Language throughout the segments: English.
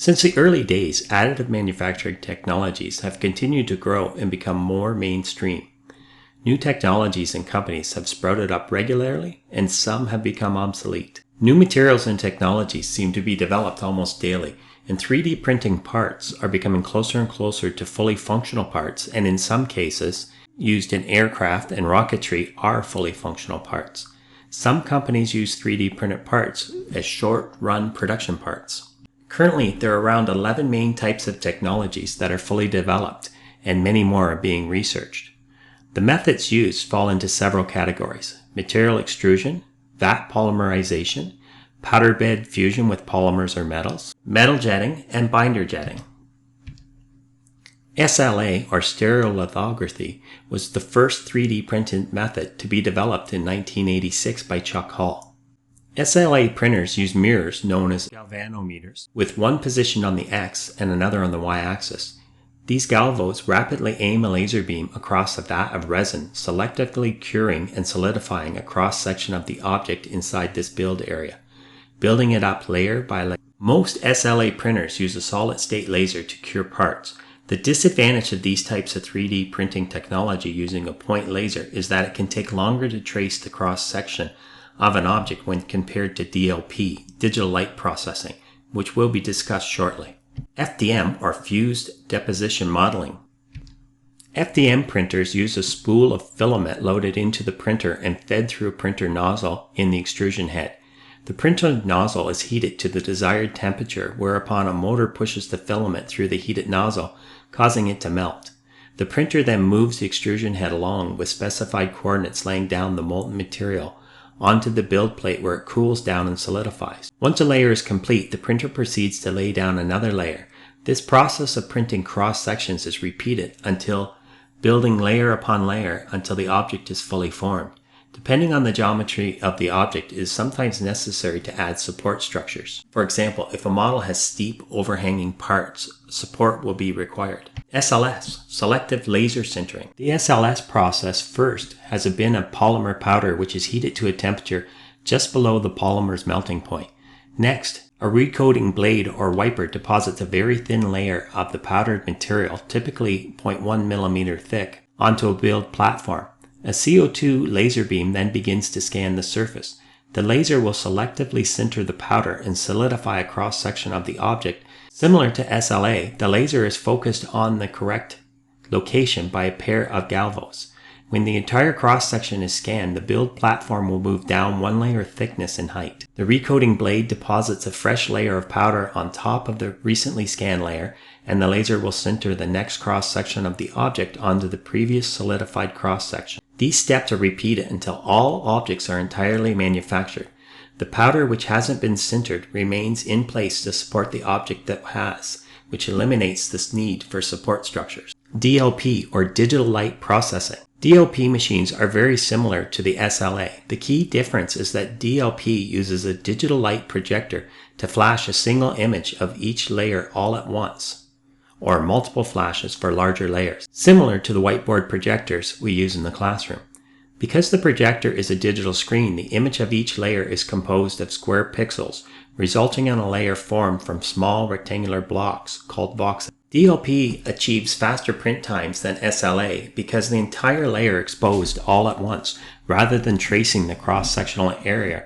Since the early days, additive manufacturing technologies have continued to grow and become more mainstream. New technologies and companies have sprouted up regularly, and some have become obsolete. New materials and technologies seem to be developed almost daily, and 3D printing parts are becoming closer and closer to fully functional parts, and in some cases, used in aircraft and rocketry are fully functional parts. Some companies use 3D printed parts as short-run production parts. Currently, there are around 11 main types of technologies that are fully developed, and many more are being researched. The methods used fall into several categories: material extrusion, vat polymerization, powder bed fusion with polymers or metals, metal jetting, and binder jetting. SLA, or Stereolithography, was the first 3D printed method to be developed in 1986 by Chuck Hull. SLA printers use mirrors known as galvanometers, with one positioned on the X and another on the Y-axis. These galvos rapidly aim a laser beam across a vat of resin, selectively curing and solidifying a cross-section of the object inside this build area, building it up layer by layer. Most SLA printers use a solid-state laser to cure parts. The disadvantage of these types of 3D printing technology using a point laser is that it can take longer to trace the cross-section of an object when compared to DLP, digital light processing, which will be discussed shortly. FDM, or fused deposition modeling. FDM printers use a spool of filament loaded into the printer and fed through a printer nozzle in the extrusion head. The printer nozzle is heated to the desired temperature, whereupon a motor pushes the filament through the heated nozzle, causing it to melt. The printer then moves the extrusion head along with specified coordinates, laying down the molten material onto the build plate where it cools down and solidifies. Once a layer is complete, the printer proceeds to lay down another layer. This process of printing cross sections is repeated until building layer upon layer until the object is fully formed. Depending on the geometry of the object, it is sometimes necessary to add support structures. For example, if a model has steep overhanging parts, support will be required. SLS, Selective Laser Sintering. The SLS process first has a bin of polymer powder which is heated to a temperature just below the polymer's melting point. Next, a recoating blade or wiper deposits a very thin layer of the powdered material, typically 0.1 mm thick, onto a build platform. A CO2 laser beam then begins to scan the surface. The laser will selectively sinter the powder and solidify a cross-section of the object. Similar to SLA, the laser is focused on the correct location by a pair of galvos. When the entire cross-section is scanned, the build platform will move down one layer thickness in height. The recoating blade deposits a fresh layer of powder on top of the recently scanned layer, and the laser will sinter the next cross-section of the object onto the previous solidified cross-section. These steps are repeated until all objects are entirely manufactured. The powder which hasn't been sintered remains in place to support the object that has, which eliminates this need for support structures. DLP, or digital light processing. DLP machines are very similar to the SLA. The key difference is that DLP uses a digital light projector to flash a single image of each layer all at once, or multiple flashes for larger layers, similar to the whiteboard projectors we use in the classroom. Because the projector is a digital screen, the image of each layer is composed of square pixels, resulting in a layer formed from small rectangular blocks called voxels. DLP achieves faster print times than SLA because the entire layer exposed all at once, rather than tracing the cross-sectional area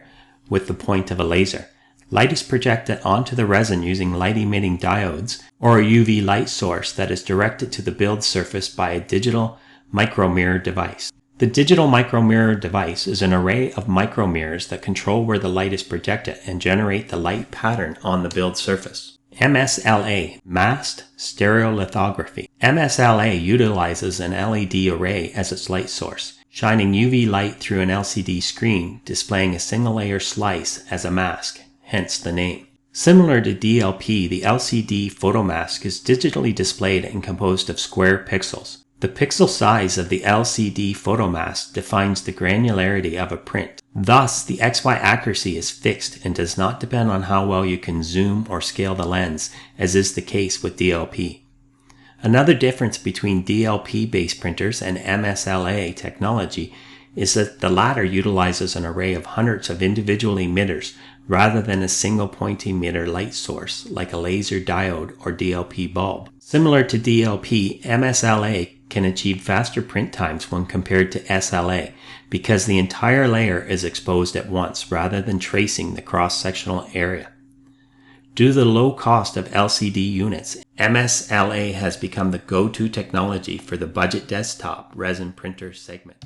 with the point of a laser. Light is projected onto the resin using light-emitting diodes, or a UV light source that is directed to the build surface by a digital micromirror device. The digital micromirror device is an array of micromirrors that control where the light is projected and generate the light pattern on the build surface. MSLA, Masked Stereolithography. MSLA utilizes an LED array as its light source, shining UV light through an LCD screen, displaying a single layer slice as a mask, hence the name. Similar to DLP, the LCD photomask is digitally displayed and composed of square pixels. The pixel size of the LCD photomask defines the granularity of a print. Thus, the XY accuracy is fixed and does not depend on how well you can zoom or scale the lens, as is the case with DLP. Another difference between DLP-based printers and MSLA technology is that the latter utilizes an array of hundreds of individual emitters rather than a single point emitter light source like a laser diode or DLP bulb. Similar to DLP, MSLA can achieve faster print times when compared to SLA because the entire layer is exposed at once rather than tracing the cross-sectional area. Due to the low cost of LCD units, MSLA has become the go-to technology for the budget desktop resin printer segment.